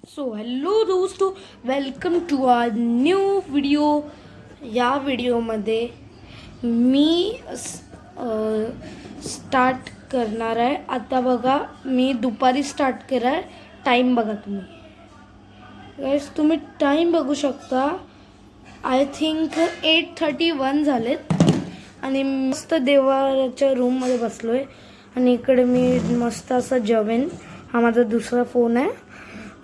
So hello दोस्तो, welcome to our new video. या व्हिडिओमध्ये मी स्टार्ट करणार आहे. आता बघा, मी दुपारी स्टार्ट केला आहे. टाईम बघा तुम्ही गाईस, तुम्ही टाईम बघू शकता. आय थिंक 8:31 झालेत. आणि मस्त देवाच्या रूममध्ये बसलो आहे. आणि इकडे मी मस्त असं जेवेन. हा माझा दुसरा फोन आहे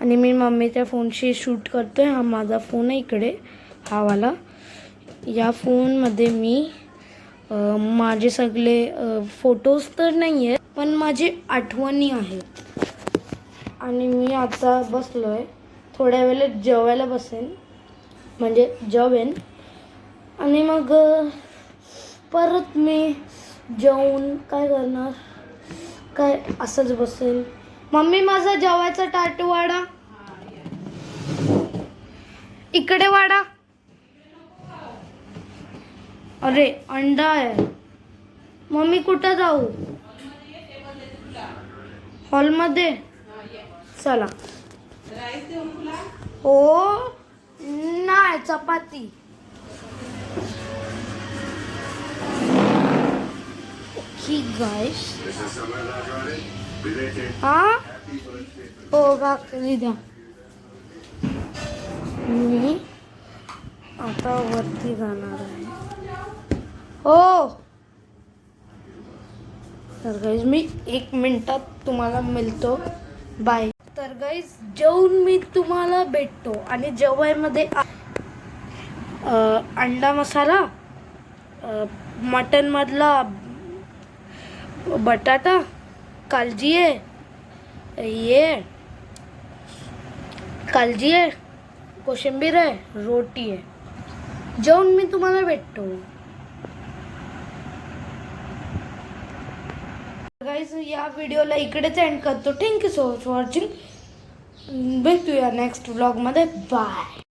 आणि मी मम्मीच्या फोनशी शूट करतोय. हा माझा फोन आहे इकडे, हा वाला. या फोनमध्ये मी माझे सगळे फोटोज तर नाही आहेत, पण माझी आठवणी आहेत. आणि मी आता बसलो आहे. थोड्या वेळेत जेवायला बसेन, म्हणजे जेवेन. आणि मग परत मी जेवून काय करणार, काय असंच बसेल. मम्मी, माझा जेवायचा ताट वाढा, इकडे वाढा. अरे अंडा आहे. मम्मी कुठं जाऊ? हॉलमध्ये. चला. हो नाही, चपाती. ही गाइस, हा हो, भाकरी द्या. मी आता वरती जाणार आहे. हो तर गाईज, मी 1 मिनिटात तुम्हाला मिळतो. बाय. तर गाईज, जेवून मी तुम्हाला भेटतो. आणि जेवायमध्ये अंडा मसाला, मटन मधला बटाटा, कालजी आहे, कालजी आहे, कोशिंबीर आहे, रोटी आहे. जेवून मी तुम्हाला भेटतो. गाईज, या व्हिडिओला इकडेच एंड करतो. Thank you so much for watching. भेटूया नेक्स्ट व्लॉगमध्ये. बाय.